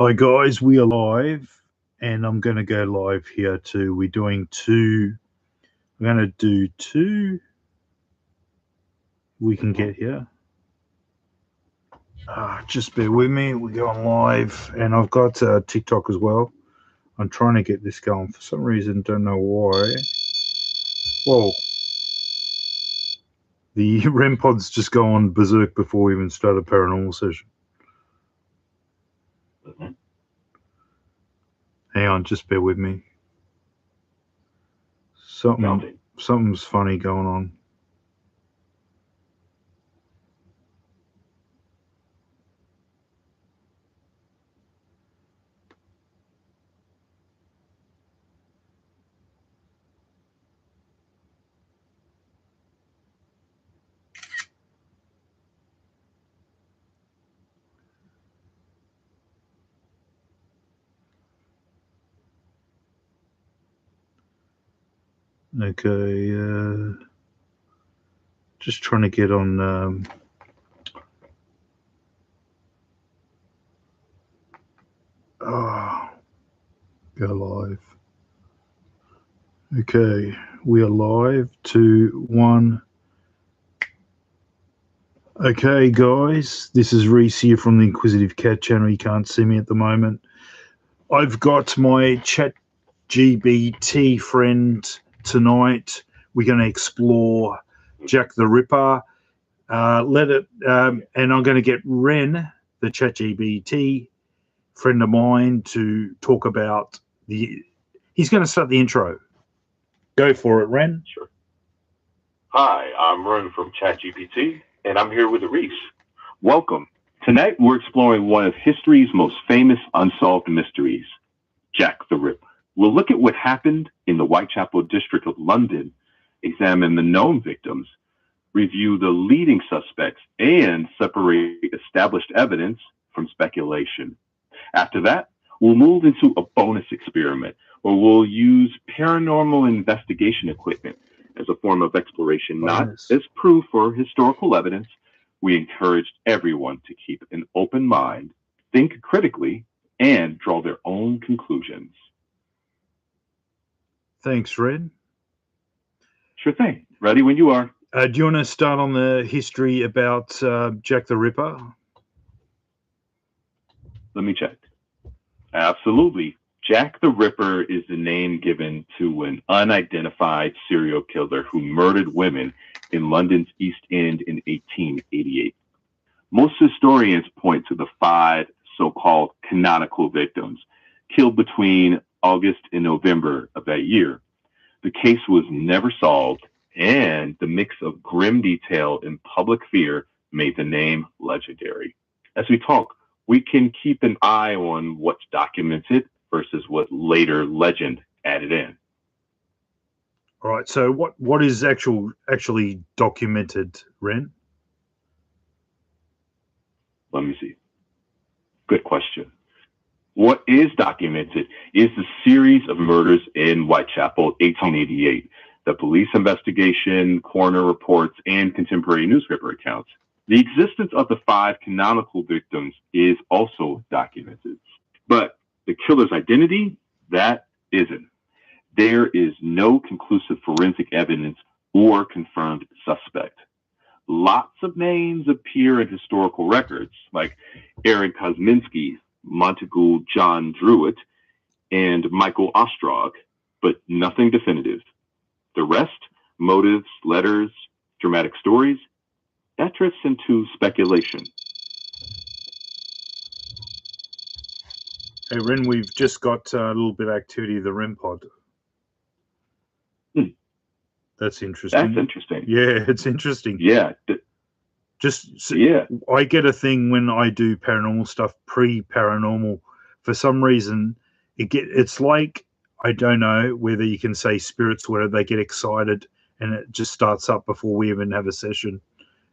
Hi guys, we are live, and I'm going to go live here too. We're doing two. I'm going to do two. We can get here. Just bear with me. We're going live, and I've got TikTok as well. I'm trying to get this going for some reason. Don't know why. Whoa! The REM pods just go on berserk before we even start a paranormal session. Hang on, just bear with me. Something's funny going on. Okay, just trying to get on. Go live. Okay, we are live. 2, 1. Okay, guys, this is Rhees here from the Inquisitive Cat channel. You can't see me at the moment. I've got my ChatGPT friend tonight. We're going to explore Jack the Ripper. And I'm going to get Ren, the ChatGPT friend of mine, to talk about he's going to start the intro. Go for it, Ren. Sure. Hi, I'm Ren from ChatGPT, and I'm here with Rhees. Welcome. Tonight, we're exploring one of history's most famous unsolved mysteries, Jack the Ripper. We'll look at what happened in the Whitechapel district of London, examine the known victims, review the leading suspects, and separate established evidence from speculation. After that, we'll move into a bonus experiment where we'll use paranormal investigation equipment as a form of exploration, not as proof or historical evidence. We encouraged everyone to keep an open mind, think critically, and draw their own conclusions. Thanks, Red. Sure thing. Ready when you are. Do you want to start on the history about Jack the Ripper? Let me check. Absolutely. Jack the Ripper is the name given to an unidentified serial killer who murdered women in London's East End in 1888. Most historians point to the 5 so-called canonical victims killed between August and November of that year. The case was never solved, and the mix of grim detail and public fear made the name legendary. As we talk, we can keep an eye on what's documented versus what later legend added in. All right. So what is actually documented, Ren? Let me see. Good question. What is documented is the series of murders in Whitechapel, 1888, the police investigation, coroner reports, and contemporary newspaper accounts. The existence of the 5 canonical victims is also documented. But the killer's identity, that isn't. There is no conclusive forensic evidence or confirmed suspect. Lots of names appear in historical records, like Aaron Kosminski, Montague John Druitt, and Michael Ostrog, but nothing definitive. The rest, motives, letters, dramatic stories, that drifts into speculation. Hey, Ren, we've just got a little bit of activity of the REM pod. That's interesting. That's interesting. Yeah, it's interesting. Yeah. I get a thing when I do paranormal stuff, pre-paranormal. For some reason, it's like, I don't know whether you can say spirits, where they get excited and it just starts up before we even have a session.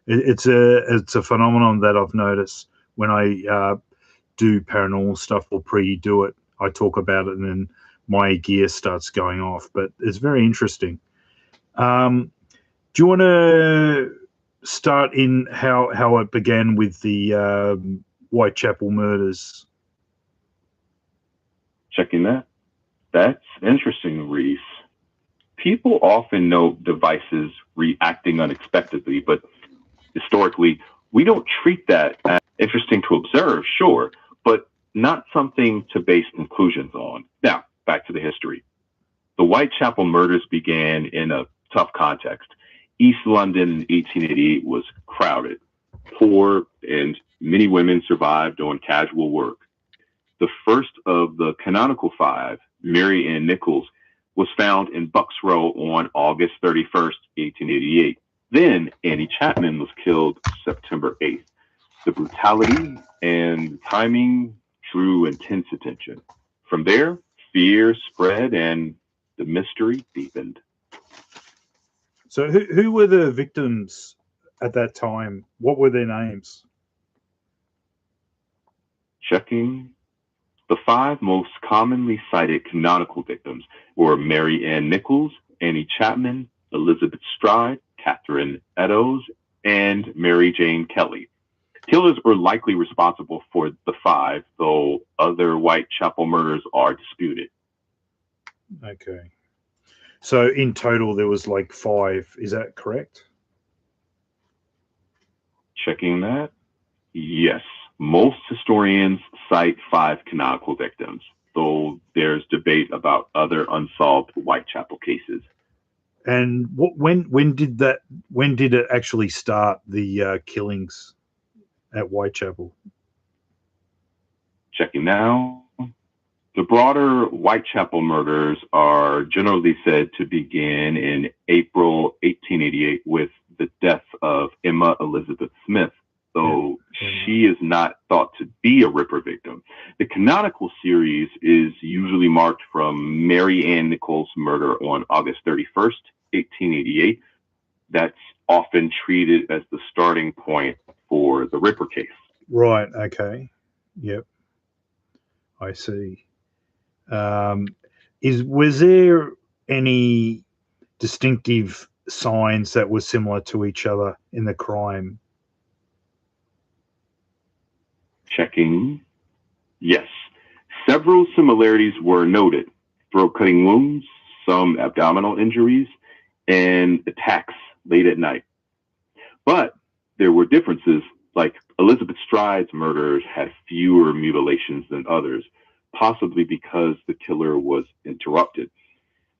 It's a phenomenon that I've noticed when I do paranormal stuff or pre-do it. I talk about it and then my gear starts going off. But it's very interesting. Do you want to start in how it began with the Whitechapel murders? Checking that. That's interesting, Reese. People often note devices reacting unexpectedly, but historically, we don't treat that as interesting to observe, sure, but not something to base conclusions on. Now, back to the history. The Whitechapel murders began in a tough context. East London in 1888 was crowded, poor, and many women survived on casual work. The first of the canonical five, Mary Ann Nichols, was found in Bucks Row on August 31st, 1888. Then Annie Chapman was killed September 8th. The brutality and timing drew intense attention. From there, fear spread and the mystery deepened. So who were the victims at that time? What were their names? Checking. The five most commonly cited canonical victims were Mary Ann Nichols, Annie Chapman, Elizabeth Stride, Catherine Eddowes, and Mary Jane Kelly. Killers were likely responsible for the five, though other Whitechapel murders are disputed. Okay. So in total, there was like 5. Is that correct? Checking that. Yes, most historians cite 5 canonical victims, though there's debate about other unsolved Whitechapel cases. And when did it actually start, the killings at Whitechapel? Checking now. The broader Whitechapel murders are generally said to begin in April 1888 with the death of Emma Elizabeth Smith, though she is not thought to be a Ripper victim. The canonical series is usually marked from Mary Ann Nichols' murder on August 31st, 1888. That's often treated as the starting point for the Ripper case. Right. Okay. Yep. I see. Was there any distinctive signs that were similar to each other in the crime? Checking. Yes. Several similarities were noted. Throat cutting wounds, some abdominal injuries, and attacks late at night. But there were differences, like Elizabeth Stride's murders had fewer mutilations than others, possibly because the killer was interrupted.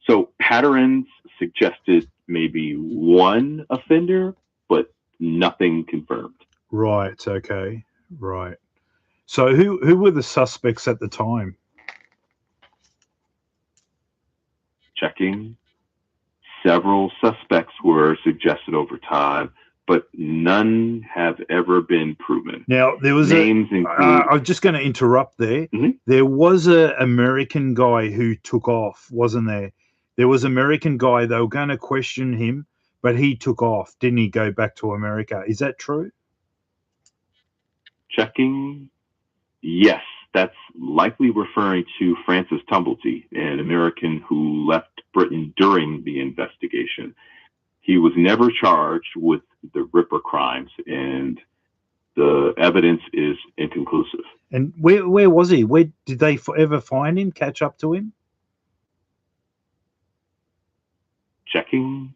So patterns suggested maybe one offender, but nothing confirmed. Right. Okay. Right. So who were the suspects at the time? Checking. Several suspects were suggested over time, but none have ever been proven. Now, there was Names include. I'm just going to interrupt there. Mhm. There was an American guy who took off, wasn't there? There was an American guy. They were going to question him, but he took off, didn't he? Go back to America. Is that true? Checking. Yes, that's likely referring to Francis Tumblety, an American who left Britain during the investigation. He was never charged with the Ripper crimes, and the evidence is inconclusive. And where was he? Where did they ever find him? Catch up to him? Checking.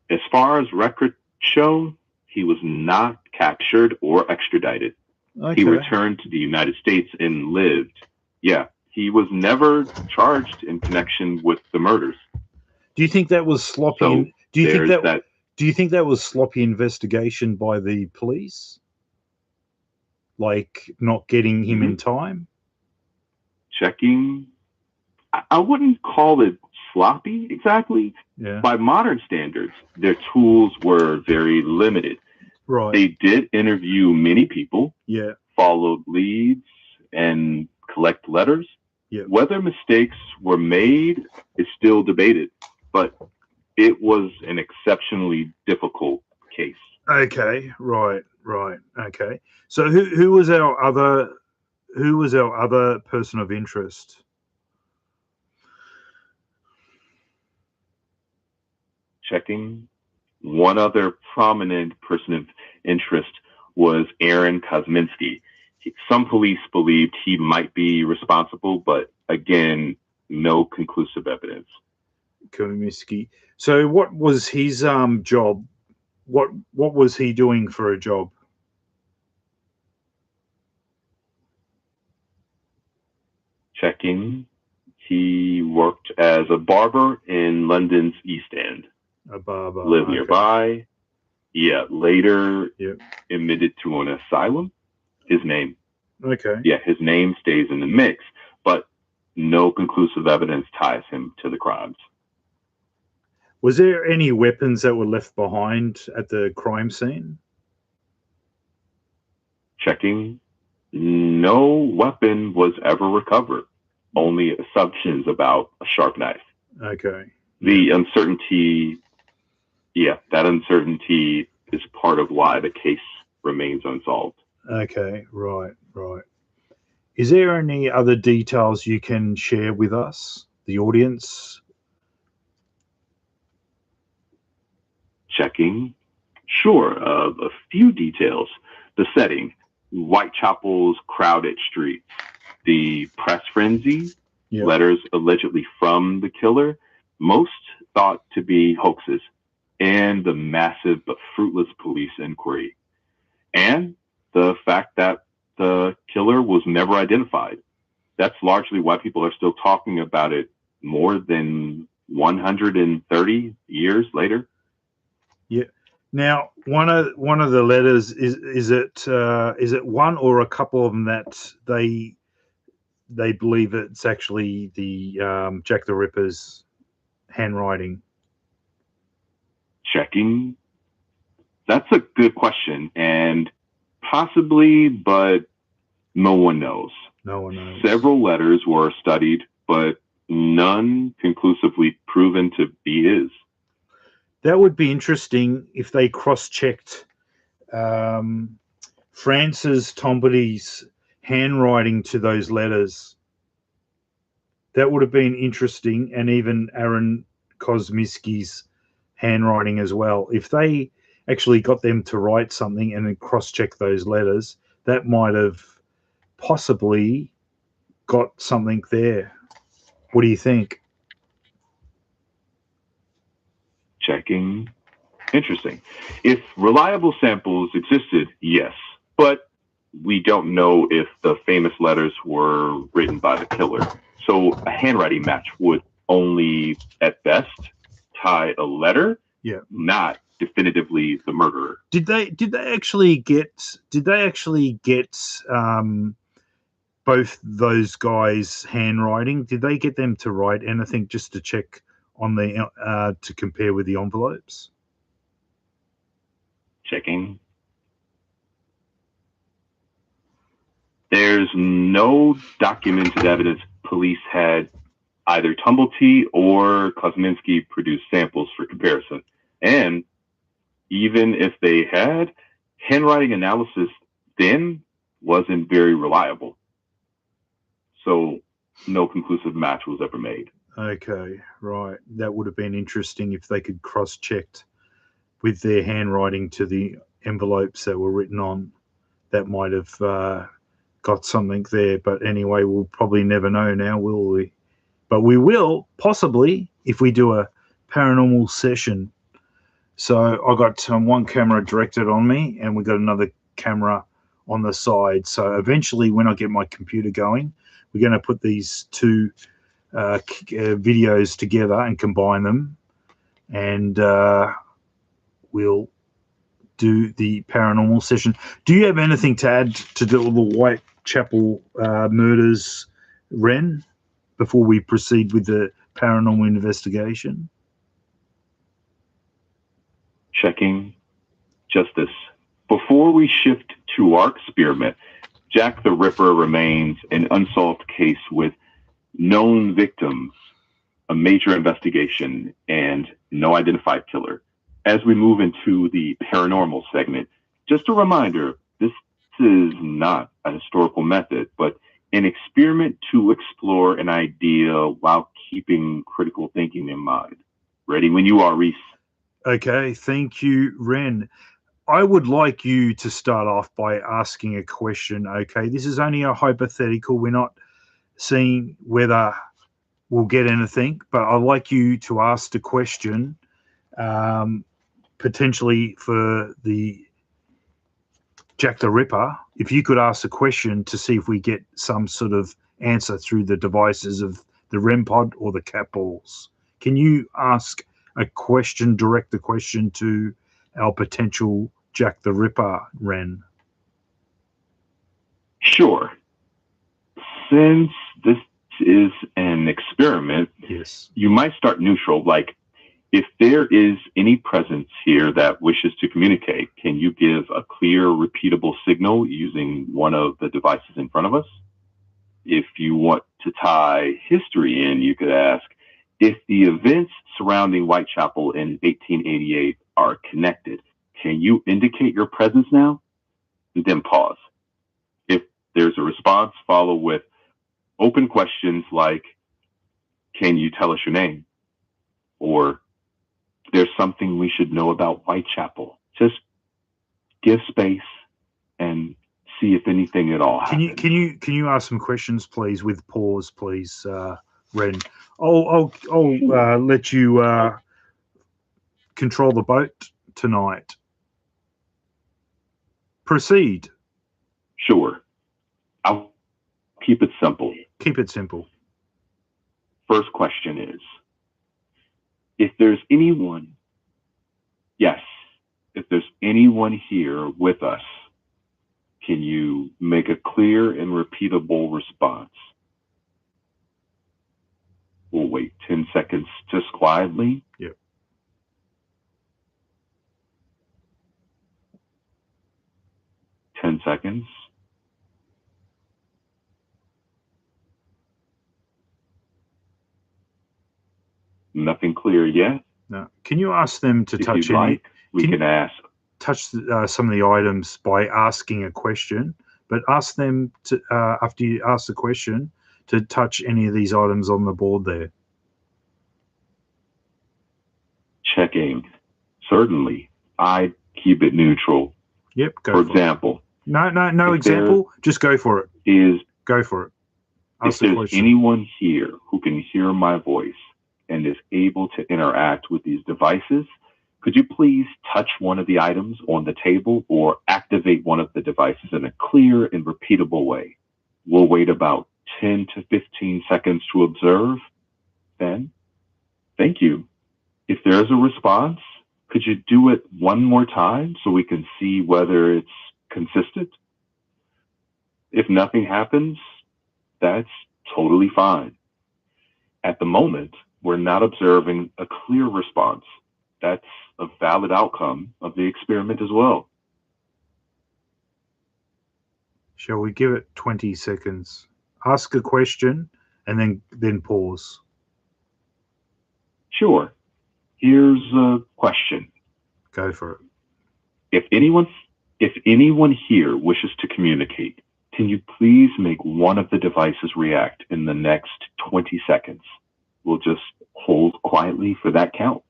As far as records show, he was not captured or extradited. Okay. He returned to the United States and lived. Yeah, he was never charged in connection with the murders. Do you think that was sloppy? So do you think that was sloppy investigation by the police? Like not getting him in time? Checking. I wouldn't call it sloppy exactly. Yeah. By modern standards, their tools were very limited. Right. They did interview many people, Yeah. followed leads, and collect letters. Yeah. Whether mistakes were made is still debated, but it was an exceptionally difficult case. Okay. Right. Okay. So who was our other person of interest? Checking. One other prominent person of interest was Aaron Kosminski. Some police believed he might be responsible, but again, no conclusive evidence. Kominsky. So what was his job? What was he doing for a job? Checking. He worked as a barber in London's East End. A barber. Lived okay. nearby. Yeah, later Yep. admitted to an asylum. His name. Okay. Yeah, his name stays in the mix, but no conclusive evidence ties him to the crimes. Was there any weapons that were left behind at the crime scene? Checking. No weapon was ever recovered. Only assumptions about a sharp knife. Okay. The uncertainty, that uncertainty is part of why the case remains unsolved. Okay, right. Is there any other details you can share with us, the audience? Checking. Sure, a few details. The setting, Whitechapel's crowded streets, the press frenzy, Yep. letters allegedly from the killer, most thought to be hoaxes, and the massive but fruitless police inquiry. And the fact that the killer was never identified. That's largely why people are still talking about it more than 130 years later. Yeah. Now, one of the letters is it one or a couple of them that they believe it's actually the Jack the Ripper's handwriting? Checking. That's a good question, and possibly, but no one knows. No one knows. Several letters were studied, but none conclusively proven to be his. That would be interesting if they cross-checked Francis Tombody's handwriting to those letters. That would have been interesting, and even Aaron Kosminski's handwriting as well. If they actually got them to write something and then cross-check those letters, that might have possibly got something there. What do you think? Checking. Interesting. If reliable samples existed, yes, but we don't know if the famous letters were written by the killer. So a handwriting match would only, at best, tie a letter, not definitively the murderer. Did they actually get both those guys' handwriting? Did they get them to write anything just to check on the to compare with the envelopes? Checking. There's no documented evidence police had either Tumblety or Kosminski produce samples for comparison. And even if they had, handwriting analysis then wasn't very reliable. So no conclusive match was ever made. Okay, right. That would have been interesting if they could cross-checked with their handwriting to the envelopes that were written on. That might have got something there. But anyway, we'll probably never know now, will we? But we will, possibly, if we do a paranormal session. So I got one camera directed on me, and we got another camera on the side. So eventually, when I get my computer going, we're going to put these two videos together and combine them, and we'll do the paranormal session. Do you have anything to add to the Whitechapel murders, Ren, before we proceed with the paranormal investigation? Checking. Justice. Before we shift to our experiment, Jack the Ripper remains an unsolved case with known victims, a major investigation, and no identified killer. As we move into the paranormal segment, just a reminder, this is not a historical method, but an experiment to explore an idea while keeping critical thinking in mind. Ready when you are, Rhees. Okay, thank you, Ren. I would like you to start off by asking a question. Okay, this is only a hypothetical. We're not seeing whether we'll get anything, but I'd like you to ask the question, potentially for the Jack the Ripper. If you could ask a question to see if we get some sort of answer through the devices of the REM pod or the cat balls. Can you ask a question, direct the question to our potential Jack the Ripper, Ren? Sure. Since this is an experiment, Yes. you might start neutral, like if there is any presence here that wishes to communicate, can you give a clear, repeatable signal using one of the devices in front of us? If you want to tie history in, you could ask, if the events surrounding Whitechapel in 1888 are connected, can you indicate your presence now? And then pause. If there's a response, follow with open questions like, can you tell us your name? Or there's something we should know about Whitechapel. Just give space and see if anything at all happens. Can you ask some questions, please, with pause, please, Ren? I'll let you control the boat tonight. Proceed. Sure. I'll keep it simple. Keep it simple. First question is, if there's anyone here with us, can you make a clear and repeatable response? We'll wait 10 seconds just quietly. Yep. Seconds. Nothing clear yet. No. Can you ask them to If touch you'd like, we can ask. Touch some of the items by asking a question, but ask them to after you ask the question to touch any of these items on the board there. Checking. Certainly. I keep it neutral. Yep. Go for for example. It. No example. Just go for it. Go for it. Ask the question. If there's anyone here who can hear my voice and is able to interact with these devices, could you please touch one of the items on the table or activate one of the devices in a clear and repeatable way? We'll wait about 10 to 15 seconds to observe. Then, thank you. If there's a response, could you do it one more time so we can see whether it's consistent? If nothing happens, that's totally fine. At the moment, we're not observing a clear response. That's a valid outcome of the experiment as well. Shall we give it 20 seconds? Ask a question and then pause. Sure. Here's a question. Go for it. If anyone here wishes to communicate, can you please make one of the devices react in the next 20 seconds? We'll just hold quietly for that count.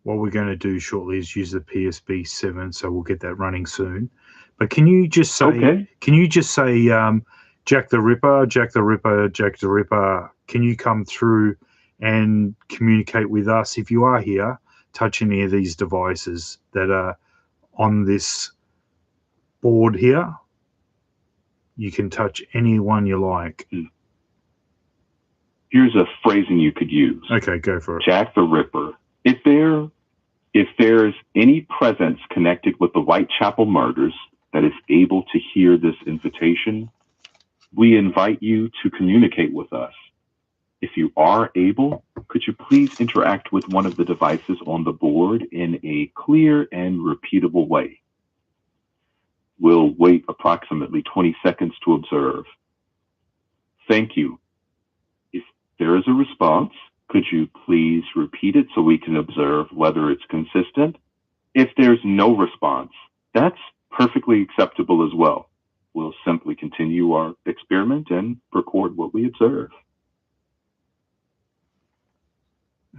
What we're going to do shortly is use the PSB 7, so we'll get that running soon. But can you just say, Jack the Ripper, Jack the Ripper, Jack the Ripper, can you come through and communicate with us? If you are here, touch any of these devices that are on this board here. You can touch any one you like. Here's a phrasing you could use. Okay, go for it. Jack the Ripper. If there's any presence connected with the Whitechapel murders that is able to hear this invitation, we invite you to communicate with us. If you are able, could you please interact with one of the devices on the board in a clear and repeatable way? We'll wait approximately 20 seconds to observe. Thank you. If there is a response, could you please repeat it so we can observe whether it's consistent? If there's no response, that's perfectly acceptable as well. We'll simply continue our experiment and record what we observe.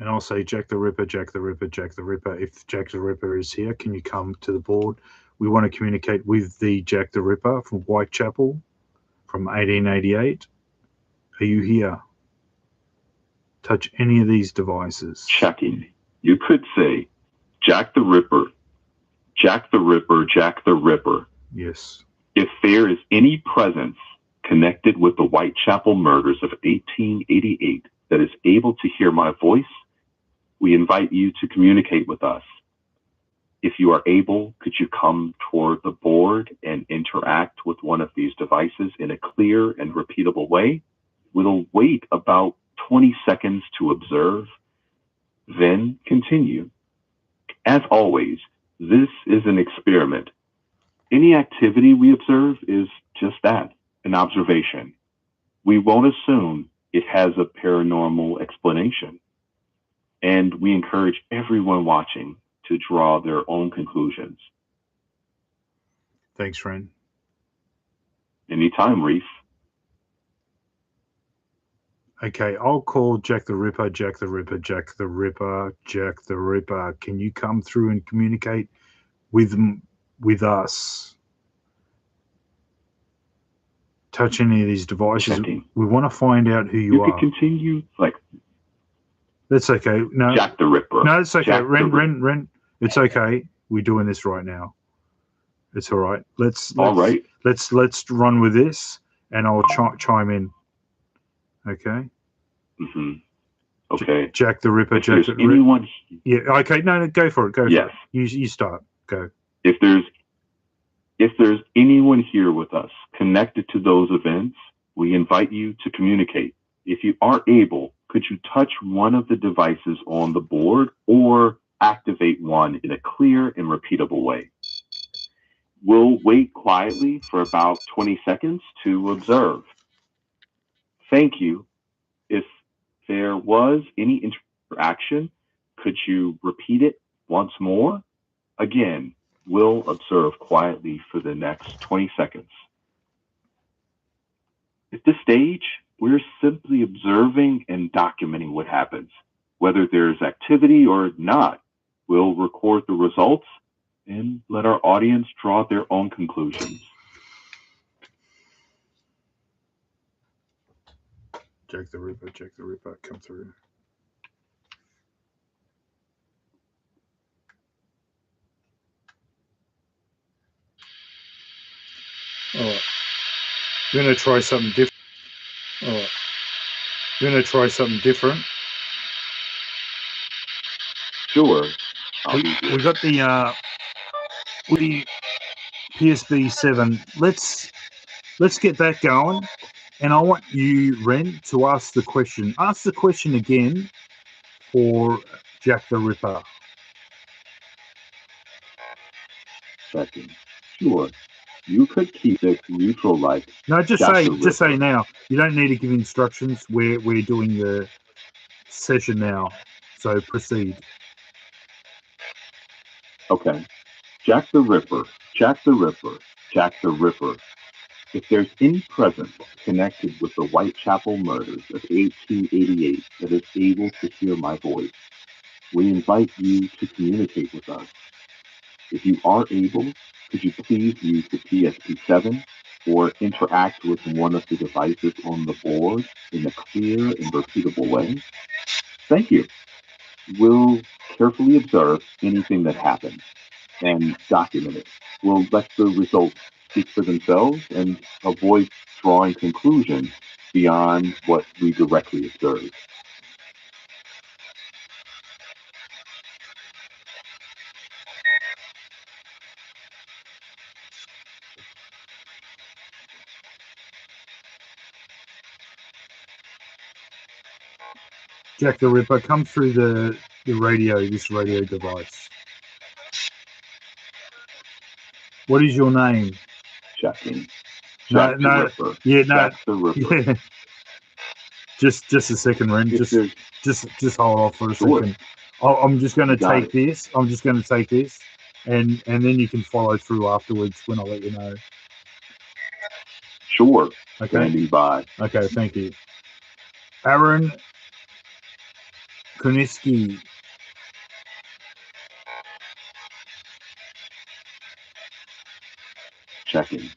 And I'll say, Jack the Ripper, Jack the Ripper, Jack the Ripper. If Jack the Ripper is here, can you come to the board? We want to communicate with the Jack the Ripper from Whitechapel from 1888. Are you here? Touch any of these devices. Checking. You could say, Jack the Ripper, Jack the Ripper, Jack the Ripper. Yes. If there is any presence connected with the Whitechapel murders of 1888 that is able to hear my voice, we invite you to communicate with us. If you are able, could you come toward the board and interact with one of these devices in a clear and repeatable way? We'll wait about 20 seconds to observe, then continue. As always, this is an experiment. Any activity we observe is just that, an observation. We won't assume it has a paranormal explanation. And we encourage everyone watching to draw their own conclusions. Thanks, Ren. Anytime, Rhees. Okay, I'll call Jack the Ripper, Jack the Ripper, Jack the Ripper, Jack the Ripper. Can you come through and communicate with us? Touch any of these devices. Checking. We want to find out who you are. You can continue, like, that's okay. No, Jack the Ripper. No, it's okay. Jack Ren. It's okay. We're doing this right now. It's all right. Let's run with this, and I'll chime in. Okay. Mm-hmm. Okay. Jack the Ripper. If Jack there's the anyone. Yeah. Okay. No. Go for it. Go. Yes. For it. You start. Go. If there's anyone here with us connected to those events, we invite you to communicate. If you are able, could you touch one of the devices on the board or activate one in a clear and repeatable way? We'll wait quietly for about 20 seconds to observe. Thank you. If there was any interaction, could you repeat it once more? Again, we'll observe quietly for the next 20 seconds. At this stage, we're simply observing and documenting what happens. Whether there's activity or not, we'll record the results and let our audience draw their own conclusions. Jack the Ripper, come through. All right. We're going to try something different. All right. We're going to try something different. Sure. We got the PSB 7. Let's get that going. And I want you, Ren, to ask the question. Ask the question again for Jack the Ripper. Checking. Sure. You could keep it neutral like. No, just say now. You don't need to give instructions. We're doing the session now. So proceed. Okay. Jack the Ripper, Jack the Ripper, Jack the Ripper. If there's any presence connected with the Whitechapel murders of 1888 that is able to hear my voice, we invite you to communicate with us. If you are able, could you please use the PSP7 or interact with one of the devices on the board in a clear and repeatable way? Thank you. We'll carefully observe anything that happens and document it. We'll let the results speak for themselves and avoid drawing conclusions beyond what we directly observe. Jack the Ripper, come through the radio, this radio device. What is your name? Checking. Jack the Ripper. Yeah, no. Jack the Ripper. Yeah. Just a second, Ren. If Just hold off for a Sure. second. I'm just going to You got take it. this. I'm just going to take this, and then you can follow through afterwards when I let you know. Sure. Okay. Standing by. Okay. Thank you. Aaron Kuniski. Checking.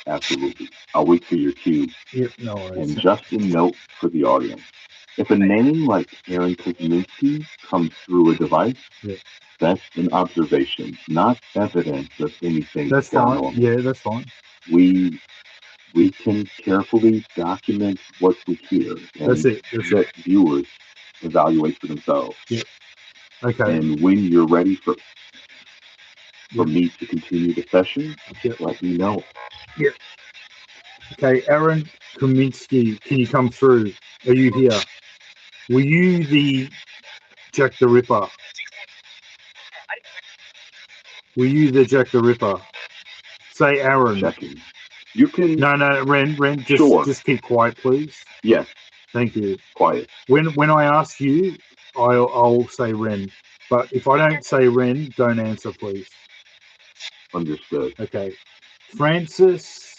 Absolutely. I'll wait for your cue. Yep. No worries. And just a note for the audience. If a name like Aaron Kuzminski comes through a device, Yeah. that's an observation, not evidence of anything That's paranormal. fine. Yeah, that's fine. We can carefully document what we hear and That's it. That's let it. viewers evaluate for themselves. Yeah. Okay. And when you're ready for Yep. me to continue the session, Yep. let me know. Yep. Okay, Aaron Kaminsky, can you come through? Are you here? Were you the Jack the Ripper? Were you the Jack the Ripper? Say Aaron. Checking. You can. No, Ren, Sure. just keep quiet, please. Yes. Thank you. Quiet. When I ask you, I'll say Ren. But if I don't say Ren, don't answer, please. Understood. Okay. Francis.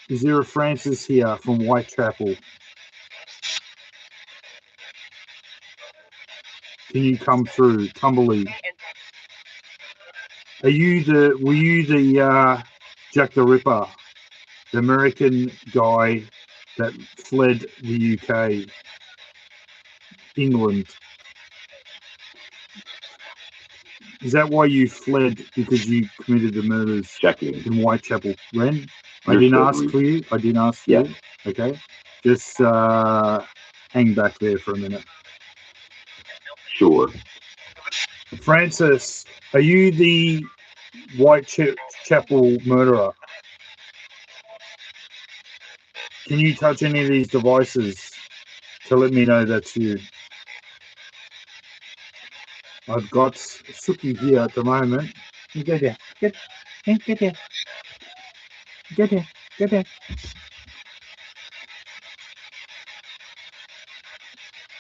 Is there a Francis here from Whitechapel? Can you come through, Tumbly? Were you the Jack the Ripper, the American guy that fled the UK, England? Is that why you fled? Because you committed the murders Checking. in Whitechapel, Ren? I Understood, didn't ask Reed. for you. I didn't ask for Yes. you. Okay, just hang back there for a minute. Sure. Francis, are you the Whitechapel murderer? Can you touch any of these devices to let me know that's you? I've got Suki here at the moment. Get here. Get here. Get here. Get here.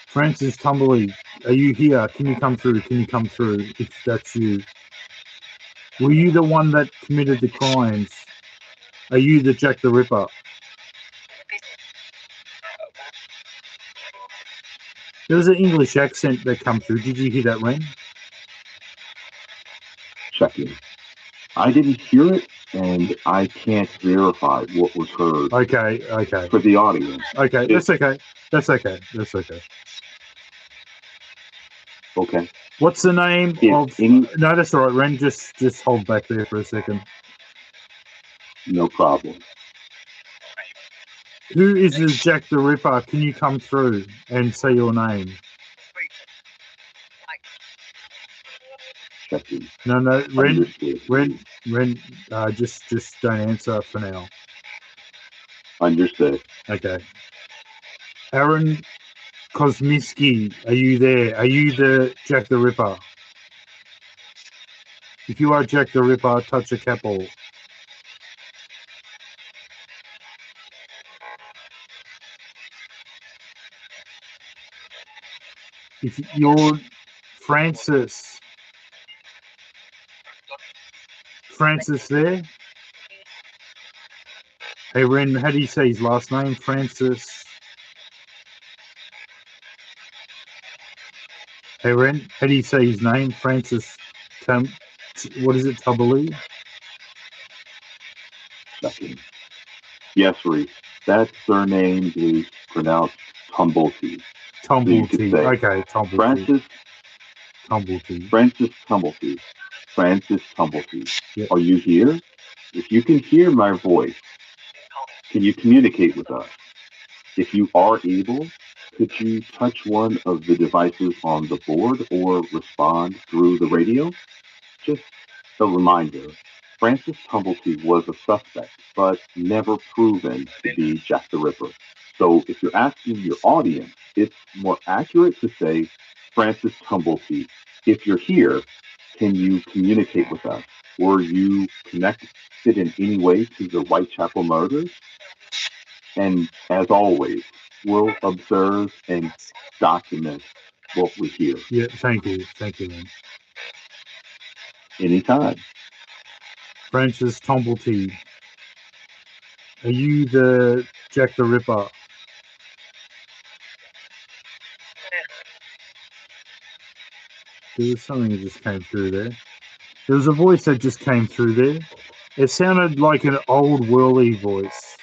Francis Tumbly, are you here? Can you come through? Can you come through if that's you? Were you the one that committed the crimes? Are you the Jack the Ripper? There was an English accent that come through. Did you hear that, Ren? Checking. I didn't hear it, and I can't verify what was heard. Okay. For the audience. Okay, that's okay. That's okay. Okay. What's the name of? No, that's all right, Ren. Just hold back there for a second. No problem. Who is this Jack the Ripper? Can you come through and say your name? Checking. No, Ren. Understood. Just don't answer for now. Understood. Okay. Aaron Kosminski, are you there? Are you the Jack the Ripper? If you are Jack the Ripper, touch a couple. If you're Francis there? Hey, Ren, how do you say his last name? Francis. Hey, Ren, how do you say his name? Francis. What is it, Tumbly? Checking. Yes, Reese. That surname is pronounced Tumblety. Tumblety. Okay, Tumblety. Francis Tumblety. Francis Tumblety. Yep. Are you here? If you can hear my voice, can you communicate with us? If you are able, could you touch one of the devices on the board or respond through the radio? Just a reminder, Francis Tumblety was a suspect, but never proven to be Jack the Ripper. So if you're asking your audience, it's more accurate to say, Francis Tumblety, if you're here, can you communicate with us? Were you connected in any way to the Whitechapel murders? And as always, we'll observe and document what we hear Yeah, thank you. Thank you, man. anytime. Francis Tomblety, are you the Jack the Ripper? There was something that just came through there. There was a voice that just came through there. It sounded like an old whirly voice.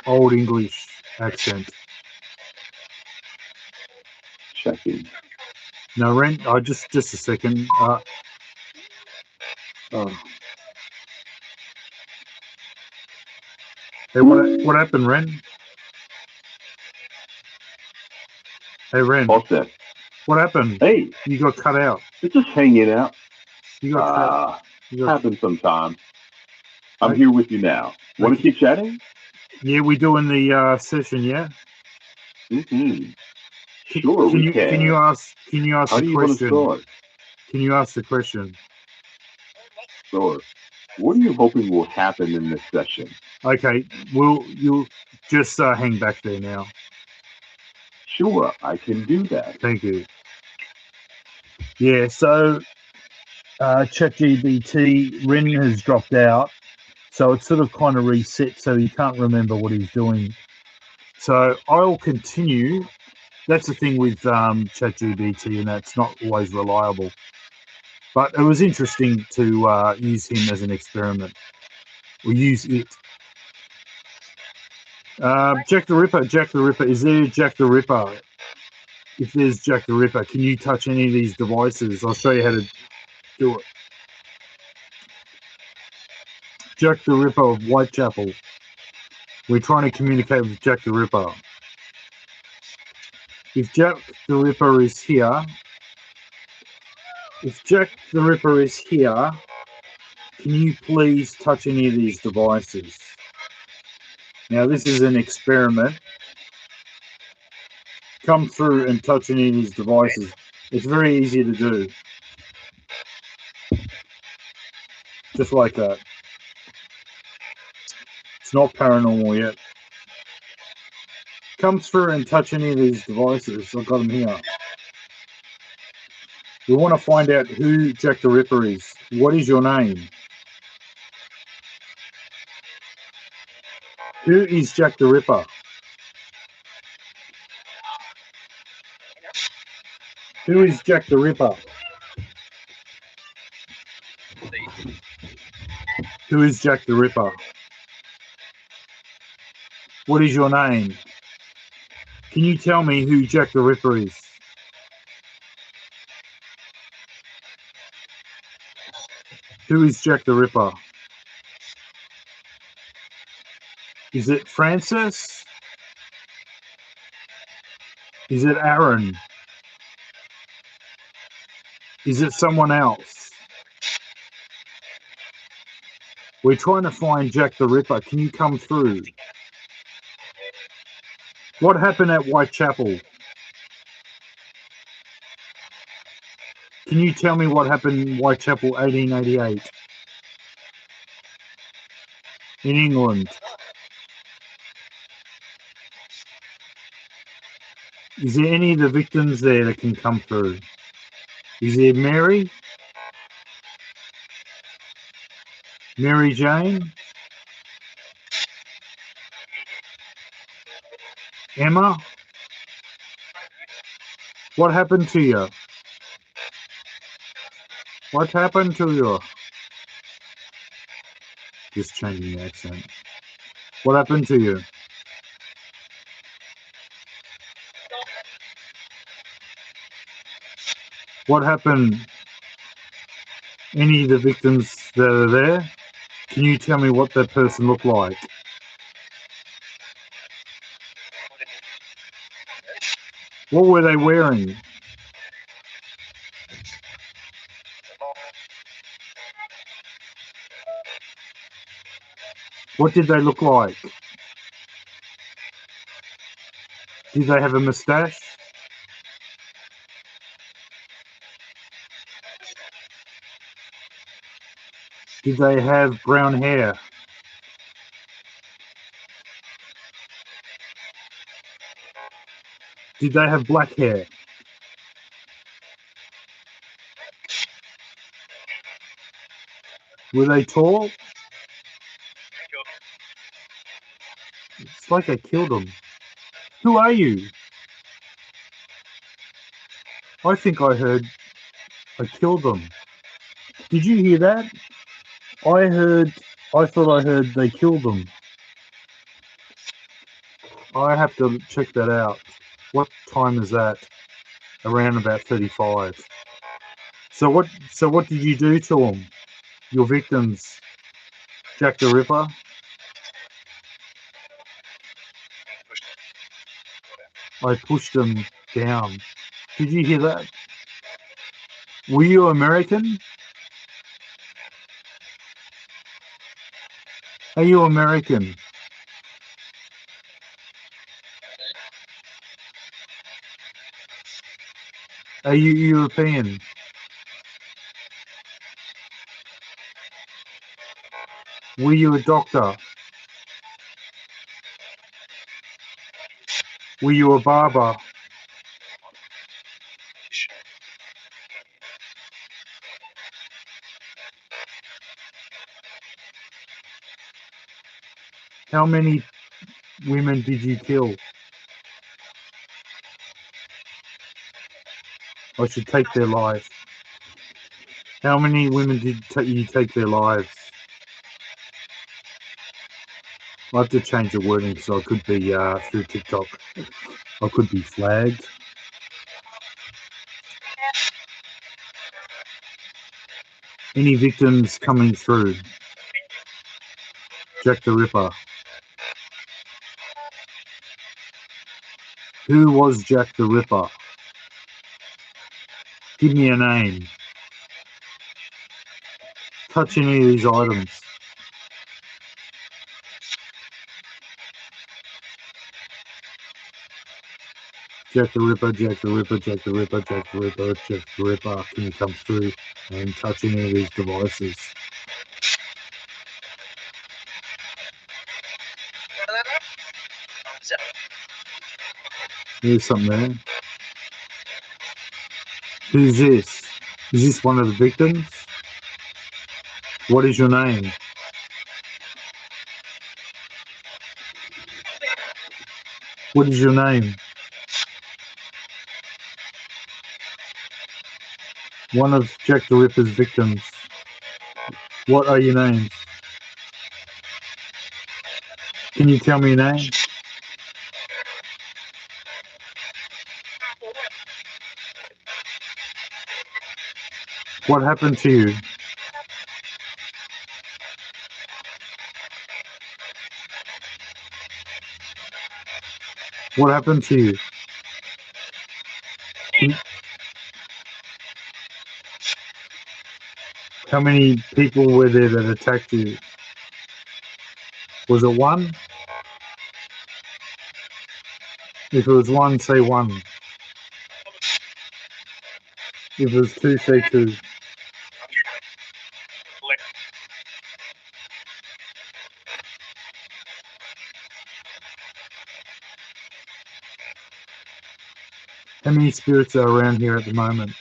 Old English accent. Checking. No, Ren, just a second. Oh. Hey, what happened, Ren? Hey, Ren, All set. what happened? Hey, You got cut out. it's just hanging out. You got cut. You got. Happens sometimes. I'm I, here with you now. Want to okay. keep chatting? Yeah, we doing the session. Yeah. Mm-hmm. Can, Sure, can we you can you can. ask can you ask How the do you want to question? start? Can you ask the question? Sure. What are you hoping will happen in this session? Okay. You'll just hang back there now. Sure, I can do that. Thank you. Yeah. So ChatGPT Ren has dropped out, so it's sort of kind of reset, so he can't remember what he's doing. So I'll continue. That's the thing with ChatGPT, and that's not always reliable. But it was interesting to use him as an experiment, or use it. Jack the Ripper. Jack the Ripper. Is there Jack the Ripper? If there's Jack the Ripper, can you touch any of these devices? I'll show you how to do it. Jack the Ripper of Whitechapel. We're trying to communicate with Jack the Ripper. If Jack the Ripper is here, can you please touch any of these devices? Now, this is an experiment. Come through and touch any of these devices. It's very easy to do. Just like that. It's not paranormal yet. Come through and touch any of these devices. I've got them here. We want to find out who Jack the Ripper is. What is your name? Who is Jack the Ripper? Who is Jack the Ripper? Who is Jack the Ripper? What is your name? Can you tell me who Jack the Ripper is? Who is Jack the Ripper? Is it Francis? Is it Aaron? Is it someone else? We're trying to find Jack the Ripper. Can you come through? What happened at Whitechapel? Can you tell me what happened in Whitechapel 1888? In England? Is there any of the victims there that can come through? Is there Mary? Mary Jane? Emma? What happened to you? What happened to you? Just changing the accent. What happened to you? What happened? Any of the victims that are there? Can you tell me what that person looked like? What were they wearing? What did they look like? Did they have a moustache? Did they have brown hair? Did they have black hair? Were they tall? It's like I killed them. Who are you? I think I heard I killed them. Did you hear that? I thought I heard they killed them. I have to check that out. What time is that? Around about 35. So what did you do to them? Your victims? Jack the Ripper? I pushed them down. Did you hear that? Were you American? Are you American? Are you European? Were you a doctor? Were you a barber? How many women did you kill? I should take their lives. How many women did you take their lives? I have to change the wording because I could be through TikTok. I could be flagged. Any victims coming through? Jack the Ripper. Who was Jack the Ripper? Give me a name. Touch any of these items. Jack the Ripper, Jack the Ripper, Jack the Ripper, Jack the Ripper, Jack the Ripper. Can you come through and touch any of these devices? There's something there. Who's this? Is this one of the victims? What is your name? What is your name? One of Jack the Ripper's victims. What are your names? Can you tell me your name? What happened to you? What happened to you? How many people were there that attacked you? Was it one? If it was one, say one. If it was two, say two. How many spirits are around here at the moment?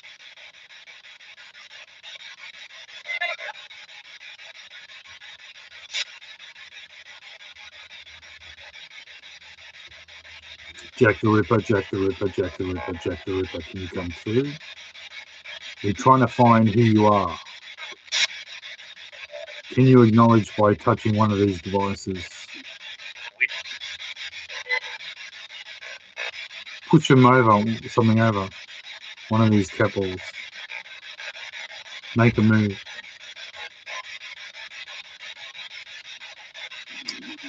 Jack the Ripper, Jack the Ripper, Jack the Ripper, Jack the Ripper. Can you come through? We're trying to find who you are. Can you acknowledge by touching one of these devices? Push them over, something over. One of these couples. Make a move.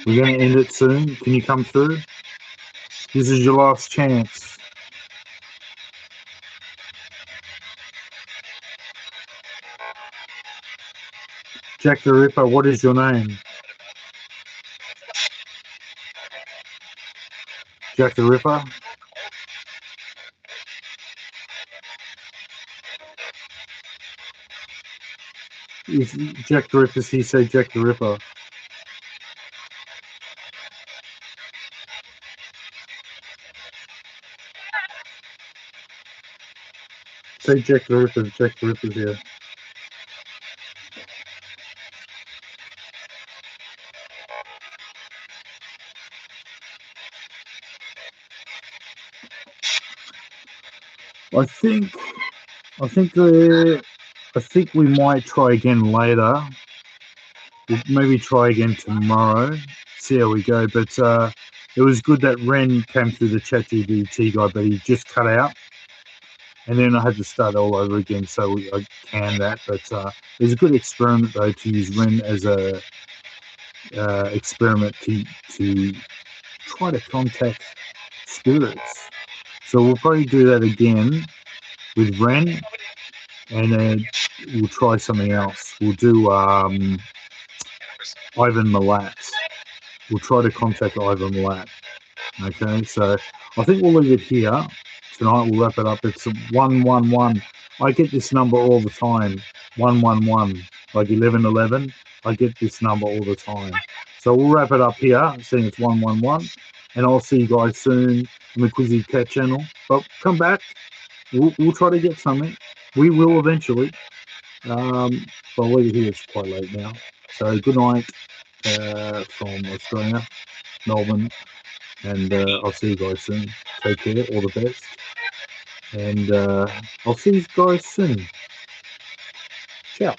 We're going to end it soon. Can you come through? This is your last chance. Jack the Ripper, what is your name? Jack the Ripper? If Jack the Ripper's here, say Jack the Ripper. Say Jack the Ripper. Jack the Ripper's here. I think we might try again later. We'll maybe try again tomorrow. See how we go. But it was good that Ren came through the ChatGPT guy, but he just cut out, and then I had to start all over again. So I canned that. But it was a good experiment though to use Ren as a experiment to try to contact spirits. So we'll probably do that again with Ren, and then we'll try something else. We'll do Ivan Milat. We'll try to contact Ivan Milat. Okay, so I think we'll leave it here tonight. We'll wrap it up. It's 111. I get this number all the time. 111, like 1111. I get this number all the time. So we'll wrap it up here, seeing it's 111, and I'll see you guys soon on the Quizzy Cat channel. But come back. We'll try to get something. We will eventually. But I'll leave it here. It's quite late now. So good night from Australia, Melbourne, and I'll see you guys soon. Take care. All the best. And I'll see you guys soon. Ciao.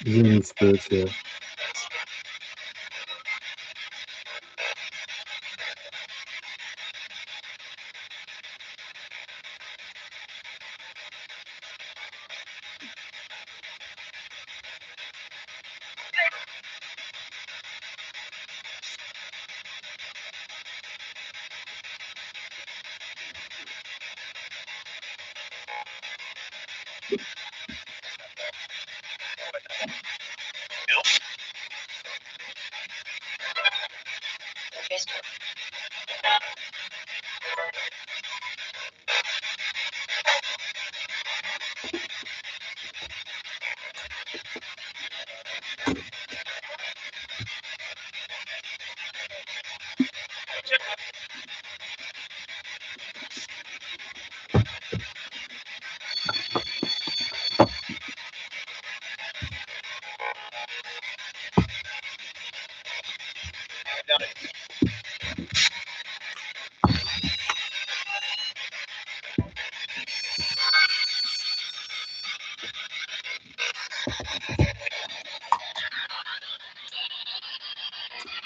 Is there any spirits here?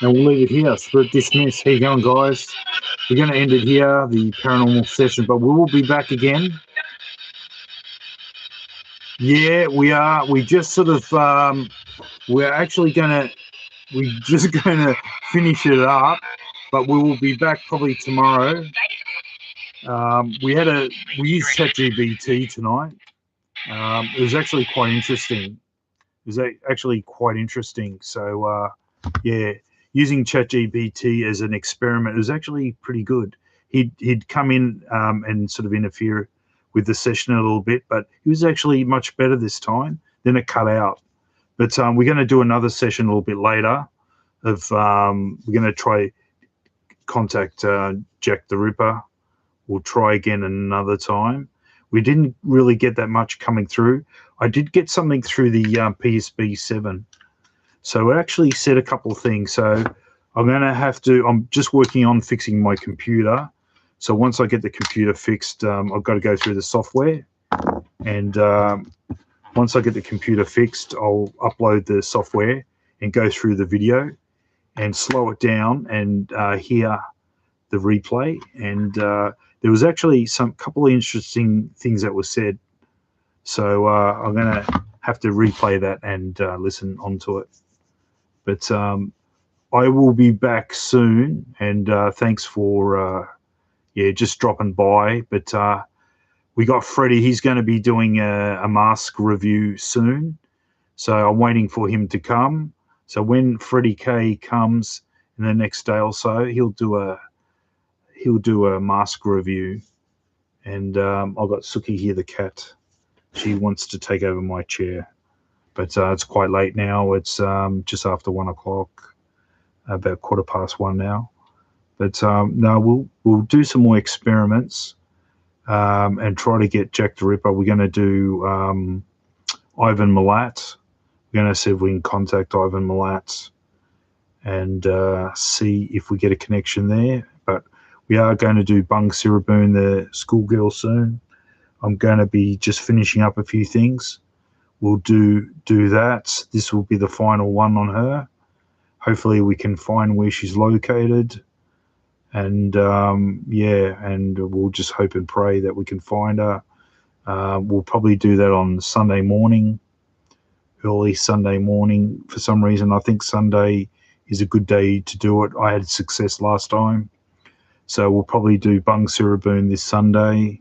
And we'll leave it here. Spirit dismiss. How you going, guys? We're going to end it here, the paranormal session, but we will be back again. Yeah, we are. We just sort of, we're actually we're just going to finish it up, but we will be back probably tomorrow. We used ChatGPT tonight. It was actually quite interesting. So, yeah, using ChatGPT as an experiment, it was actually pretty good. He'd come in and sort of interfere with the session a little bit, but he was actually much better this time. Then it cut out. But we're going to do another session a little bit later. We're going to try contact Jack the Ripper. We'll try again another time. We didn't really get that much coming through. I did get something through the PSB 7. So it actually said a couple of things. So I'm just working on fixing my computer. So once I get the computer fixed, I've got to go through the software. And once I get the computer fixed, I'll upload the software and go through the video and slow it down and hear the replay. And there was actually couple of interesting things that were said. So I'm going to have to replay that and listen onto it. But I will be back soon, and thanks for just dropping by. But we got Freddie. He's going to be doing a mask review soon, so I'm waiting for him to come. So when Freddie K comes in the next day or so, he'll do a mask review. And I've got Suki here, the cat. She wants to take over my chair, but it's quite late now. It's just after 1 o'clock, about 1:15 now. But no, we'll do some more experiments and try to get Jack the Ripper. We're going to do Ivan Milat. We're going to see if we can contact Ivan Milat and see if we get a connection there. But we are going to do Bung Siraboon, the schoolgirl, soon. I'm going to be just finishing up a few things. We'll do that. This will be the final one on her. Hopefully we can find where she's located. And, and we'll just hope and pray that we can find her. We'll probably do that on Sunday morning, early Sunday morning. For some reason, I think Sunday is a good day to do it. I had success last time. So we'll probably do Bung Siraboon this Sunday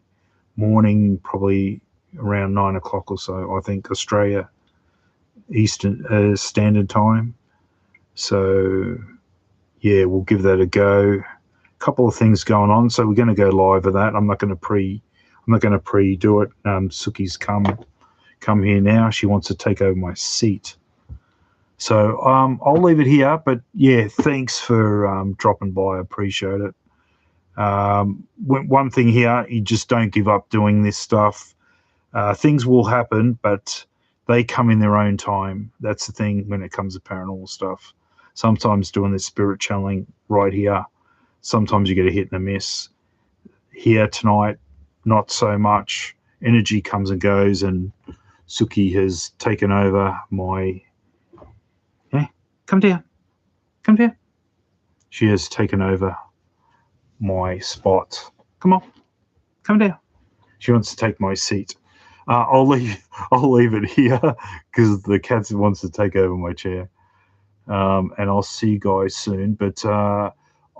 morning, probably around 9 o'clock or so, I think, Australia Eastern Standard Time. So, yeah, we'll give that a go. Couple of things going on, so we're going to go live with that. I'm not going to pre-do it. Suki's come here now. She wants to take over my seat. So I'll leave it here. But yeah, thanks for dropping by. I appreciate it. One thing here, you just don't give up doing this stuff. Things will happen, but they come in their own time. That's the thing when it comes to paranormal stuff. Sometimes doing this spirit channeling right here, sometimes you get a hit and a miss. Here tonight, not so much. Energy comes and goes, and Suki has taken over my... Come down. She has taken over my spot. Come on, come down. She wants to take my seat. I'll leave it here because the cat wants to take over my chair. And I'll see you guys soon. But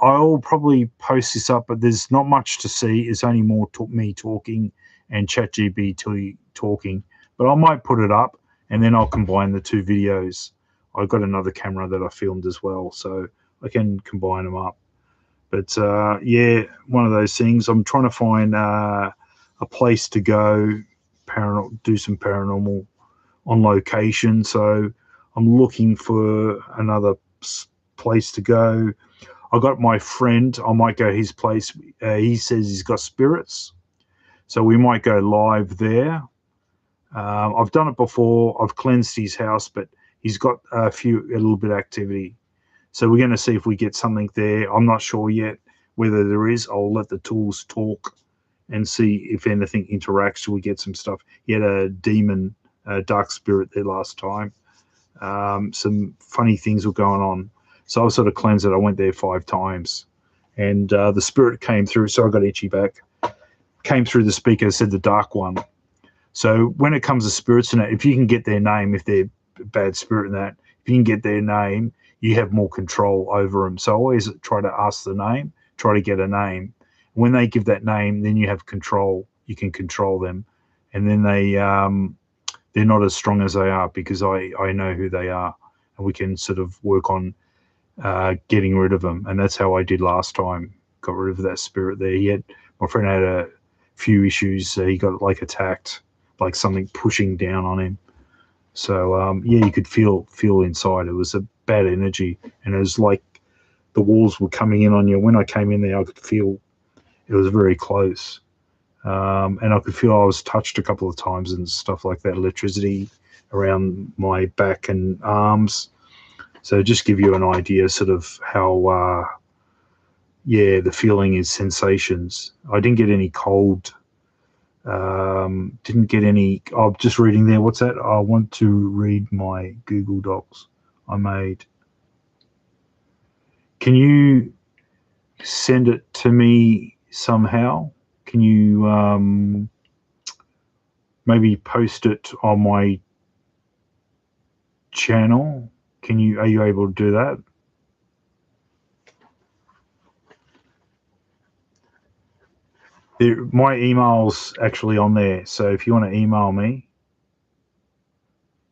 I'll probably post this up, but there's not much to see. It's only more me talking and ChatGPT talking. But I might put it up, and then I'll combine the two videos. I've got another camera that I filmed as well, so I can combine them up. But yeah, one of those things. I'm trying to find a place to go, do some paranormal on location. So I'm looking for another place to go. I got my friend. I might go his place. He says he's got spirits, so we might go live there. I've done it before. I've cleansed his house, but he's got a little bit of activity. So we're going to see if we get something there. I'm not sure yet whether there is. I'll let the tools talk and see if anything interacts. We get some stuff. He had a demon, dark spirit there last time. Some funny things were going on. So I sort of cleansed it. I went there 5 times. And the spirit came through. So I got itchy back. Came through the speaker, said the dark one. So when it comes to spirits, if you can get their name, if they're bad spirit in that, if you can get their name, you have more control over them. So I always try to ask the name, try to get a name. When they give that name, then you have control. You can control them. And then they're not as strong as they are because I know who they are. And we can sort of work on getting rid of them. And that's how I did last time. Got rid of that spirit there. My friend had a few issues. He got attacked, like something pushing down on him. So yeah, you could feel inside. It was a bad energy, and it was like the walls were coming in on you. When I came in there, I could feel it was very close, and I could feel I was touched a couple of times and stuff like that. Electricity around my back and arms. So just give you an idea, sort of how the feeling is sensations. I didn't get any cold. Didn't get any. I'm just reading there. What's that? I want to read my Google Docs I made. Can you send it to me somehow? Can you maybe post it on my channel? Are you able to do that? My email's actually on there. So if you want to email me,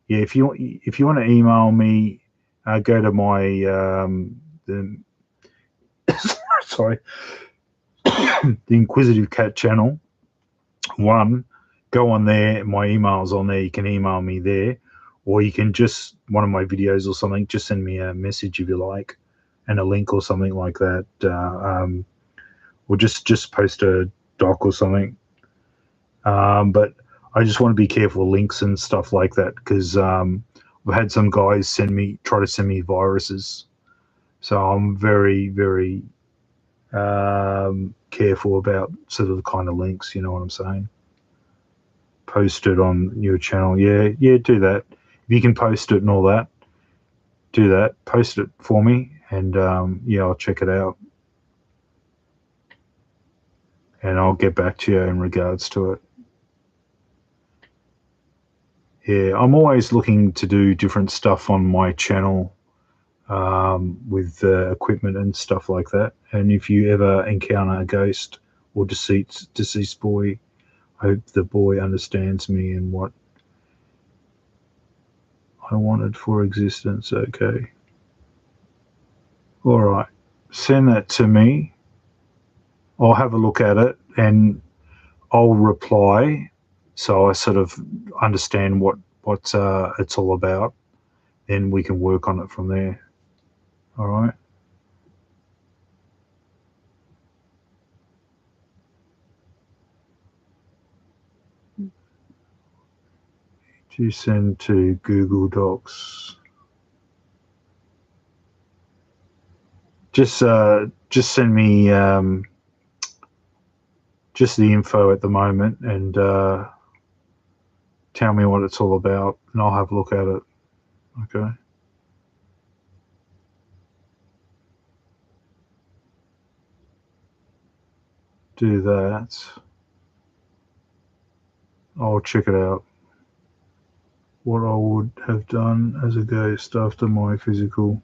yeah, if you want to email me, go to my the sorry, the Inquisitive Cat channel. Go on there. My email's on there. You can email me there, or you can just one of my videos or something. Just send me a message if you like, and a link or something like that. Or just post a doc or something. But I just want to be careful of links and stuff like that because I've had some guys try to send me viruses. So I'm very, very careful about sort of the kind of links, you know what I'm saying? Post it on your channel. Yeah, do that. If you can post it and all that, do that. Post it for me and yeah, I'll check it out. And I'll get back to you in regards to it. Yeah, I'm always looking to do different stuff on my channel with equipment and stuff like that. And if you ever encounter a ghost or deceased boy, I hope the boy understands me and what I wanted for existence. Okay. All right. Send that to me. I'll have a look at it and I'll reply so I sort of understand what it's all about. Then we can work on it from there. All right. To send to Google Docs. Just send me just the info at the moment and tell me what it's all about, and I'll have a look at it. Okay. Do that. I'll check it out. What I would have done as a ghost after my physical.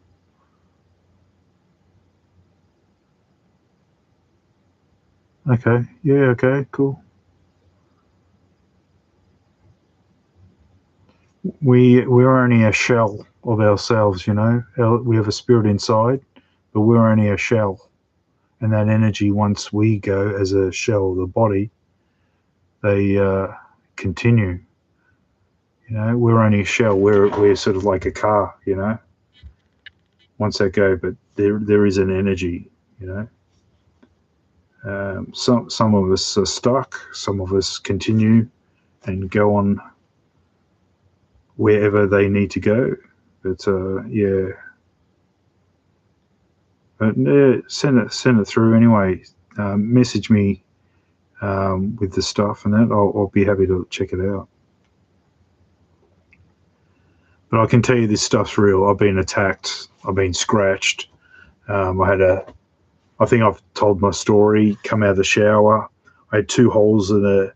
Okay. Yeah. Okay. Cool. We're only a shell of ourselves, you know. We have a spirit inside, but we're only a shell. And that energy, once we go as a shell of the body, they continue. You know, we're only a shell. We're sort of like a car, you know. Once they go, but there is an energy, you know. Some of us are stuck. Some of us continue and go on wherever they need to go. But yeah. But send it through anyway. Message me with the stuff and that. I'll be happy to check it out. But I can tell you this stuff's real. I've been attacked. I've been scratched. I think I've told my story. Come out of the shower. I had 2 holes in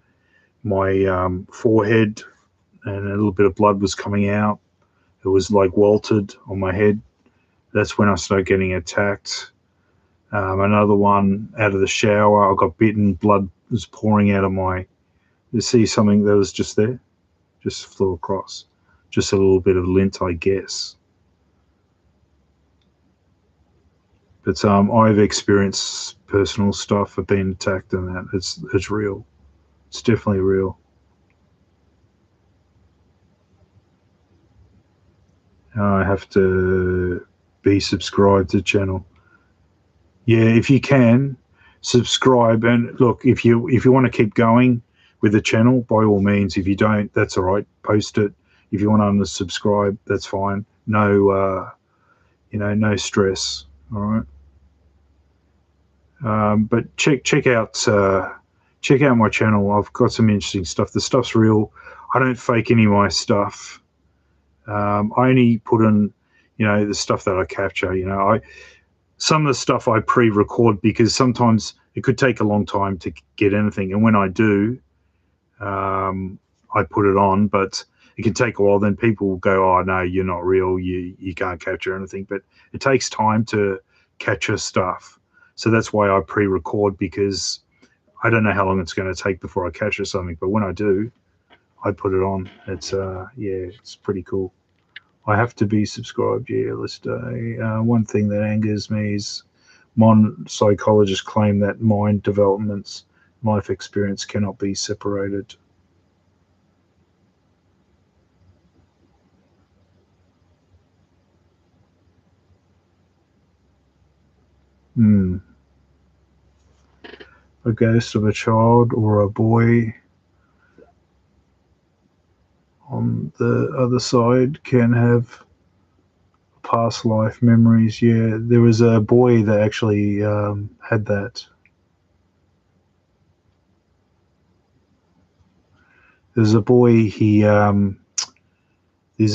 my forehead, and a little bit of blood was coming out. It was like welted on my head. That's when I started getting attacked. Another one out of the shower. I got bitten. Blood was pouring out of my. You see something that was just there, just flew across. Just a little bit of lint, I guess. But I've experienced personal stuff. I've been attacked, and that it's real. It's definitely real. I have to be subscribed to the channel. Yeah, if you can, subscribe. And look, if you want to keep going with the channel, by all means. If you don't, that's all right. Post it. If you want to unsubscribe, that's fine. No, no stress. All right. But check out my channel. I've got some interesting stuff. The stuff's real. I don't fake any of my stuff. I only put in, the stuff that I capture. Some of the stuff I pre-record because sometimes it could take a long time to get anything, and when I do, I put it on. But it can take a while. Then people will go, "Oh no, you're not real. You can't capture anything." But it takes time to capture stuff. So that's why I pre-record, because I don't know how long it's going to take before I catch or something, but when I do, I put it on. It's it's pretty cool. I have to be subscribed. Yeah, let's do. One thing that angers me is modern psychologists claim that mind developments, life experience cannot be separated. Hmm. A ghost of a child or a boy on the other side can have past life memories. Yeah, there was a boy that actually had that. There's a boy. He's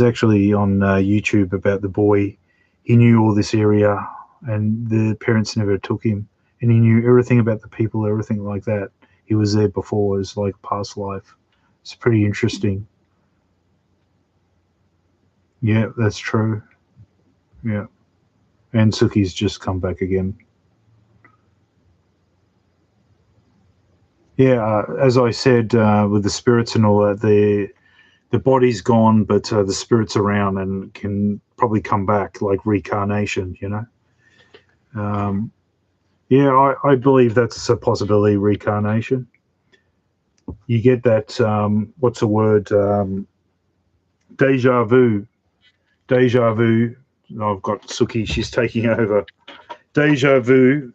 actually on YouTube about the boy. He knew all this area, and the parents never took him, and he knew everything about the people, everything like that. He was there before. It's like past life. It's pretty interesting. Yeah, that's true. Yeah, and Suki's just come back again. Yeah, as I said, with the spirits and all that, the body's gone, but the spirit's around and can probably come back, like reincarnation. Um, yeah, I believe that's a possibility. Reincarnation. You get that. What's the word? Deja vu. Deja vu. I've got Suki. She's taking over. Deja vu,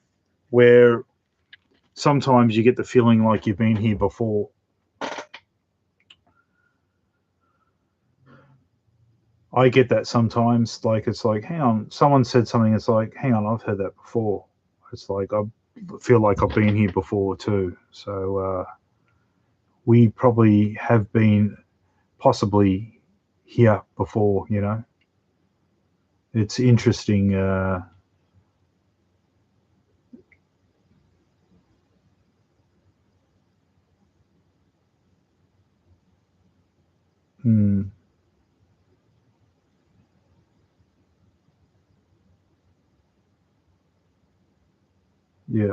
where sometimes you get the feeling like you've been here before. I get that sometimes. Like, it's like, hang on, someone said something. It's like, hang on, I've heard that before. It's like I feel like I've been here before too. So we probably have been possibly here before. It's interesting. Hmm, yeah,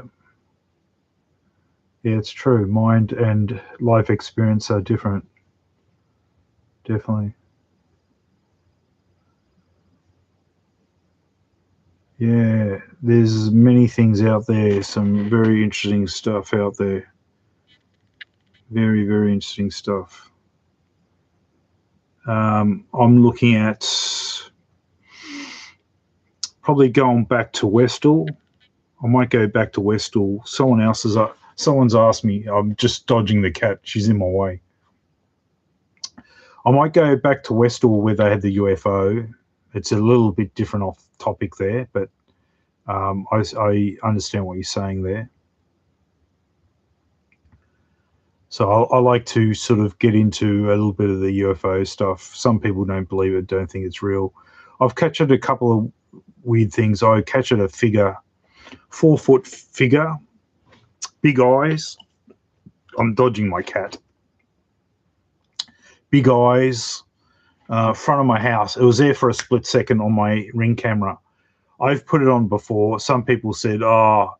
yeah, it's true. Mind and life experience are different. Definitely. Yeah, there's many things out there. Some very interesting stuff out there. Very, very interesting stuff. I'm looking at probably going back to Westall. I might go back to Westall. Someone's asked me. I'm just dodging the cat. She's in my way. I might go back to Westall where they had the UFO. It's a little bit different off topic there, but I understand what you're saying there. So I like to sort of get into a little bit of the UFO stuff. Some people don't believe it, don't think it's real. I've captured a couple of weird things. I captured a figure, 4 foot figure, big eyes. I'm dodging my cat. Big eyes, front of my house. It was there for a split second on my Ring camera. I've put it on before. Some people said, "Oh,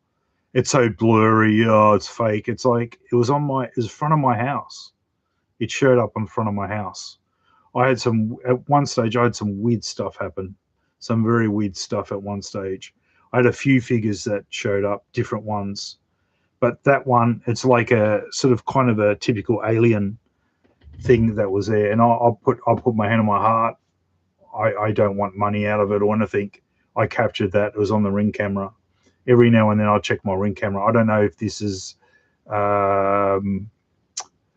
it's so blurry. Oh, it's fake." It's like it was front of my house. It showed up in front of my house. At one stage, I had some weird stuff happen. Some very weird stuff at one stage. I had a few figures that showed up, different ones. But that one, it's like a sort of kind of a typical alien thing that was there. And I'll put my hand on my heart. I don't want money out of it or anything. I captured that. It was on the Ring camera. Every now and then I'll check my Ring camera. I don't know if this is um,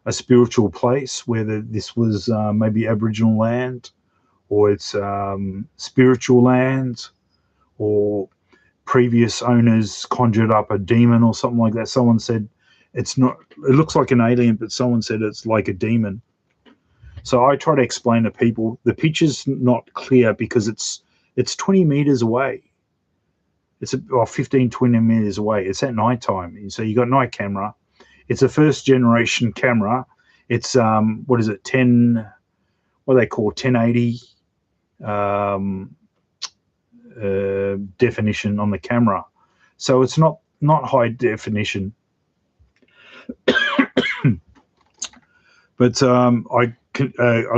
a spiritual place, whether this was maybe Aboriginal land or it's spiritual land or previous owners conjured up a demon or something like that. Someone said it's not, it looks like an alien, but someone said it's like a demon. So I try to explain to people the picture's not clear because it's 20 meters away. It's 15, 20 meters away. It's at night time. So you got night camera. It's a first generation camera. It's what is it, 10, what do they call 1080 um, definition on the camera. So it's not high definition. But I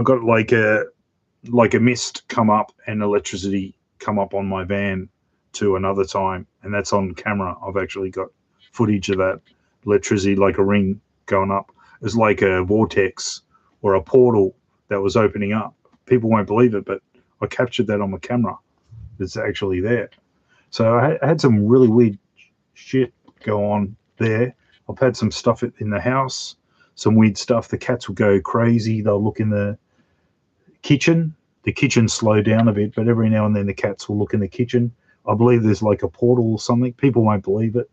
got like a mist come up and electricity come up on my van to another time, and that's on camera. I've actually got footage of that electricity, like a ring going up. It's like a vortex or a portal that was opening up. People won't believe it, but I captured that on my camera. It's actually there. So I had some really weird shit go on there. I've had some stuff in the house, some weird stuff. The cats will go crazy. They'll look in the kitchen. The kitchen slowed down a bit, but every now and then the cats will look in the kitchen. I believe there's like a portal or something. People won't believe it.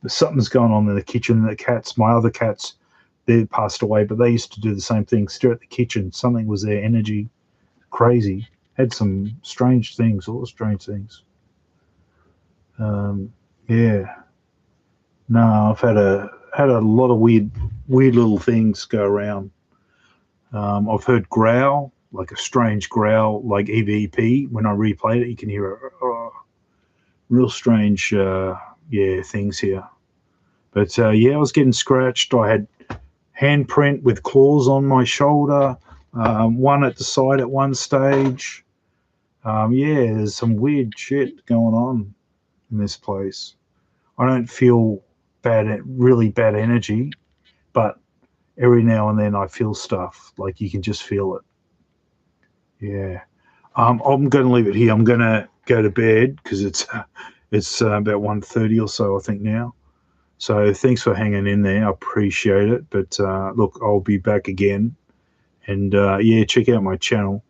Something's going on in the kitchen. The cats, my other cats, they passed away, but they used to do the same thing, stare at the kitchen. Something was their energy. Crazy. Had some strange things, all strange things. Yeah. No, I've had a lot of weird little things go around. I've heard growl, like a strange growl, like EVP. When I replayed it, you can hear real strange, things here. But I was getting scratched. I had handprint with claws on my shoulder, one at the side at one stage. There's some weird shit going on in this place. I don't feel really bad energy, but every now and then I feel stuff, like you can just feel it. Yeah. I'm going to leave it here. I'm going to go to bed because it's about 1:30 or so, I think, now. So thanks for hanging in there. I appreciate it. But look, I'll be back again. And check out my channel.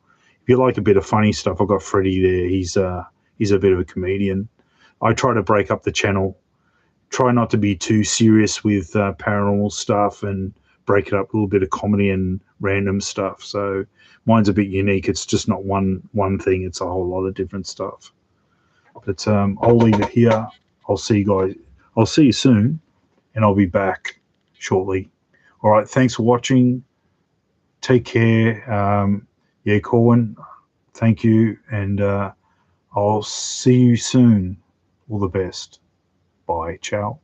If you like a bit of funny stuff, I've got Freddie there. He's a bit of a comedian. I try to break up the channel. Try not to be too serious with paranormal stuff and break it up a little bit of comedy and random stuff. So mine's a bit unique. It's just not one thing. It's a whole lot of different stuff. But I'll leave it here. I'll see you guys. I'll see you soon, and I'll be back shortly. All right. Thanks for watching. Take care. Corwin, thank you. And I'll see you soon. All the best. Bye. Ciao.